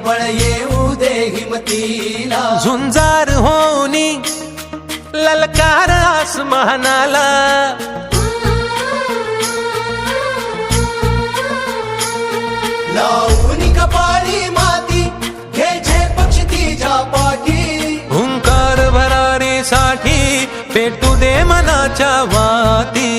बळ येऊ दे हिमतीला, झुंजार होनी ललकार आसमानाला, लावून कपाळी माती घे पक्ष तिच्या पाठी, हुंकार भरारीसाठी पेटू दे मनाच्या वाती.